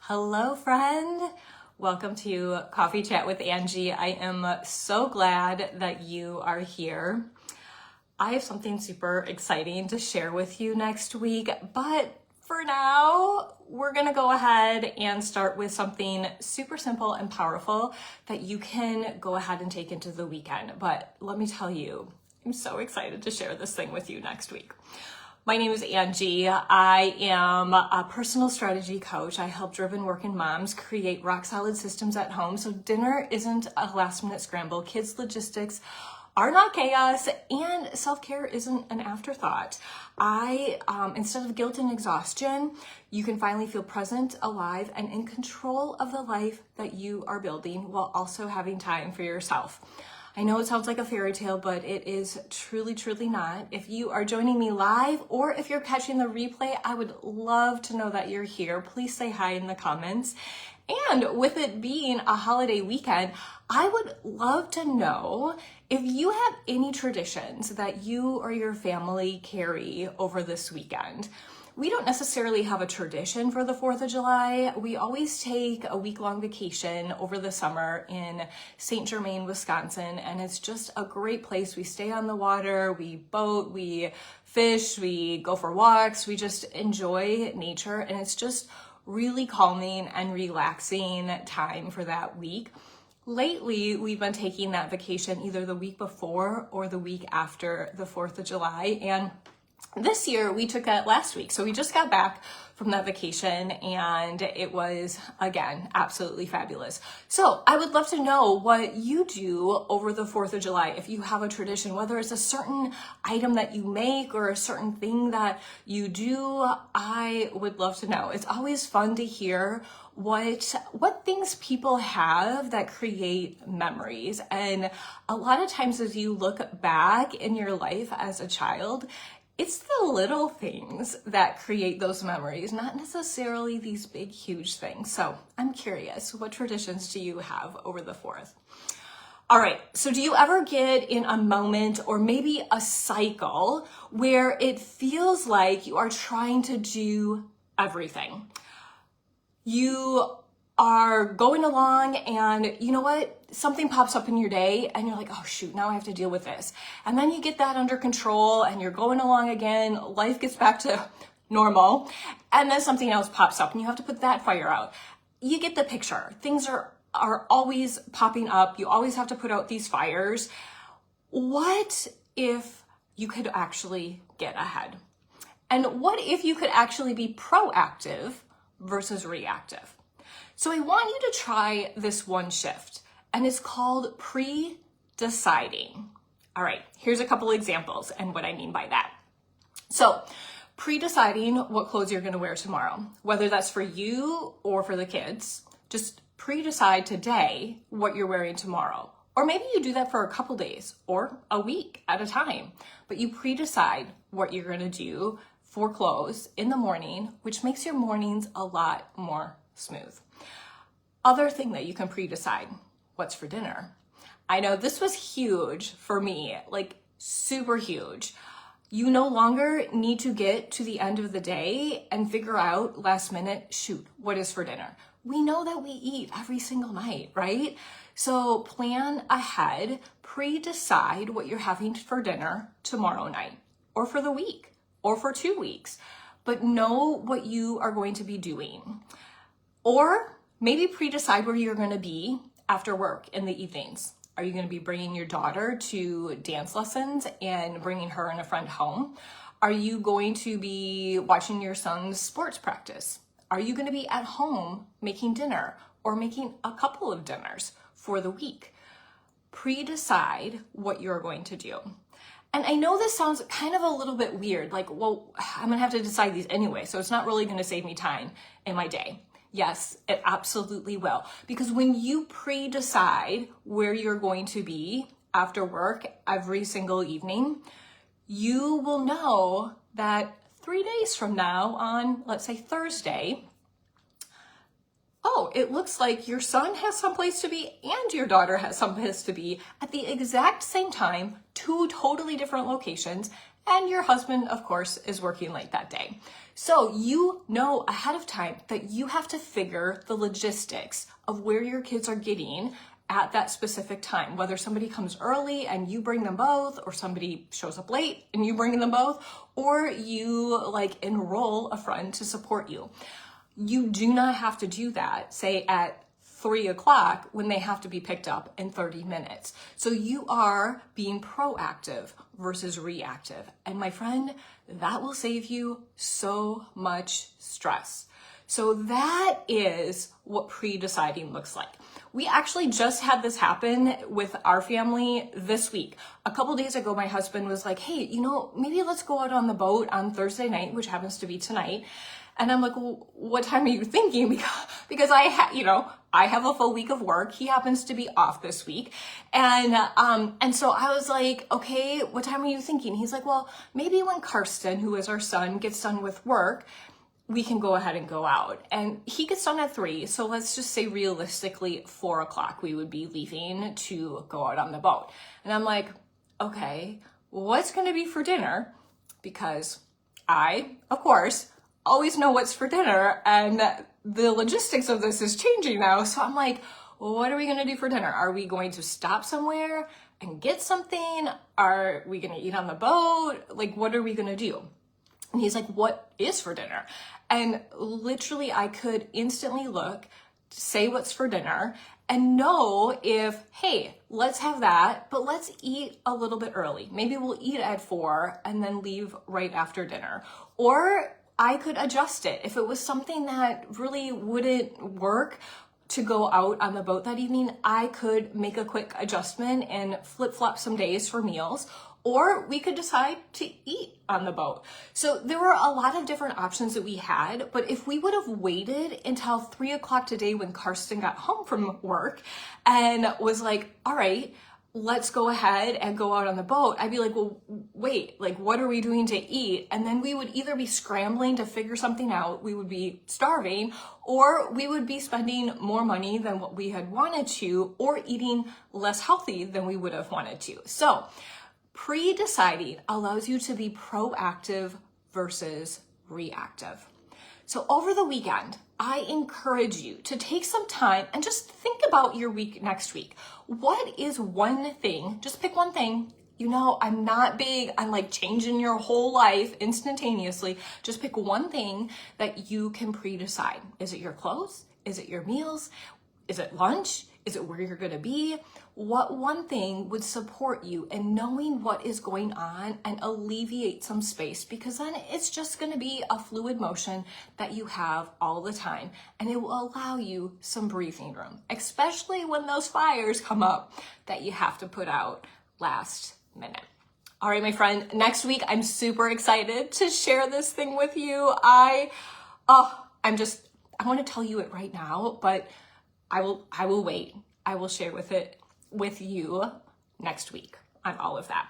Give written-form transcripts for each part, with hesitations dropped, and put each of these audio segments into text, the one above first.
Hello, friend. Welcome to Coffee Chat with Angie. I am so glad that you are here. I have something super exciting to share with you next week, but for now, we're gonna go ahead and start with something super simple and powerful that you can go ahead and take into the weekend. But let me tell you, I'm so excited to share this thing with you next week. My name is Angie. I am a personal strategy coach. I help driven working moms create rock solid systems at home so dinner isn't a last minute scramble, kids' logistics are not chaos, and self-care isn't an afterthought. Instead of guilt and exhaustion, you can finally feel present, alive, and in control of the life that you are building while also having time for yourself. I know it sounds like a fairy tale, but it is truly, truly not. If you are joining me live or if you're catching the replay, I would love to know that you're here. Please say hi in the comments. And with it being a holiday weekend, I would love to know if you have any traditions that you or your family carry over this weekend. We don't necessarily have a tradition for the 4th of July. We always take a week-long vacation over the summer in St. Germain, Wisconsin, and it's just a great place. We stay on the water, we boat, we fish, we go for walks, we just enjoy nature, and it's just really calming and relaxing time for that week. Lately, we've been taking that vacation either the week before or the week after the 4th of July, and this year we took that last week. So we just got back from that vacation and it was, again, absolutely fabulous. So I would love to know what you do over the 4th of July. If you have a tradition, whether it's a certain item that you make or a certain thing that you do, I would love to know. It's always fun to hear what things people have that create memories. And a lot of times as you look back in your life as a child, it's the little things that create those memories, not necessarily these big, huge things. So I'm curious, what traditions do you have over the 4th? All right, so do you ever get in a moment or maybe a cycle where it feels like you are trying to do everything? You are going along and you know what? Something pops up in your day and you're like, oh shoot, now I have to deal with this. And then you get that under control and you're going along again, life gets back to normal, and then something else pops up and you have to put that fire out. You get the picture. Things are always popping up. You always have to put out these fires. What if you could actually get ahead? And what if you could actually be proactive versus reactive? So I want you to try this one shift, and it's called pre-deciding. All right, here's a couple examples and what I mean by that. So pre-deciding what clothes you're gonna wear tomorrow, whether that's for you or for the kids, just pre-decide today what you're wearing tomorrow. Or maybe you do that for a couple days or a week at a time, but you pre-decide what you're gonna do for clothes in the morning, which makes your mornings a lot more smooth. Other thing that you can pre-decide, what's for dinner. I know this was huge for me, like super huge. You no longer need to get to the end of the day and figure out last minute, shoot, what is for dinner? We know that we eat every single night, right? So plan ahead, pre-decide what you're having for dinner tomorrow night or for the week or for 2 weeks, but know what you are going to be doing. Or maybe pre-decide where you're gonna be after work in the evenings. Are you gonna be bringing your daughter to dance lessons and bringing her and a friend home? Are you going to be watching your son's sports practice? Are you gonna be at home making dinner or making a couple of dinners for the week? Pre-decide what you're going to do. And I know this sounds kind of a little bit weird, like, well, I'm gonna have to decide these anyway, so it's not really gonna save me time in my day. Yes, it absolutely will. Because when you pre-decide where you're going to be after work every single evening, you will know that 3 days from now on, let's say Thursday, oh, it looks like your son has someplace to be and your daughter has someplace to be at the exact same time, 2 totally different locations, and your husband, of course, is working late that day. So you know ahead of time that you have to figure the logistics of where your kids are getting at that specific time, whether somebody comes early and you bring them both, or somebody shows up late and you bring them both, or you like enroll a friend to support you. You do not have to do that, say at 3 o'clock when they have to be picked up in 30 minutes. So you are being proactive versus reactive. And my friend, that will save you so much stress. So that is what pre-deciding looks like. We actually just had this happen with our family this week. A couple days ago, my husband was like, hey, maybe let's go out on the boat on Thursday night, which happens to be tonight. And I'm like, well, what time are you thinking? Because I have a full week of work. He happens to be off this week. And so I was like, okay, what time are you thinking? He's like, well, maybe when Karsten, who is our son, gets done with work, we can go ahead and go out. And he gets done at 3. So let's just say realistically 4 o'clock, we would be leaving to go out on the boat. And I'm like, okay, what's going to be for dinner? Because I, of course, always know what's for dinner, and the logistics of this is changing now. So I'm like, what are we going to do for dinner? Are we going to stop somewhere and get something? Are we going to eat on the boat? Like, what are we going to do? And he's like, what is for dinner? And literally I could instantly look, say what's for dinner, and know if, hey, let's have that, but let's eat a little bit early. Maybe we'll eat at 4 and then leave right after dinner. Or I could adjust it. If it was something that really wouldn't work to go out on the boat that evening, I could make a quick adjustment and flip-flop some days for meals, or we could decide to eat on the boat. So there were a lot of different options that we had, but if we would have waited until 3 o'clock today when Karsten got home from work and was like, all right, let's go ahead and go out on the boat, I'd be like, well, wait, like, what are we doing to eat? And then we would either be scrambling to figure something out, we would be starving, or we would be spending more money than what we had wanted to, or eating less healthy than we would have wanted to. So pre-deciding allows you to be proactive versus reactive. So over the weekend, I encourage you to take some time and just think about your week next week. What is one thing, just pick one thing. I'm not big on like changing your whole life instantaneously. Just pick one thing that you can pre-decide. Is it your clothes? Is it your meals? Is it lunch? Is it where you're going to be? What one thing would support you in knowing what is going on and alleviate some space? Because then it's just going to be a fluid motion that you have all the time, and it will allow you some breathing room, especially when those fires come up that you have to put out last minute. All right, my friend, next week, I'm super excited to share this thing with you. I want to tell you it right now, but I will wait. I will share with you next week on all of that.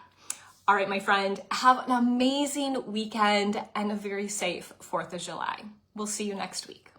All right, my friend, have an amazing weekend and a very safe 4th of July. We'll see you next week.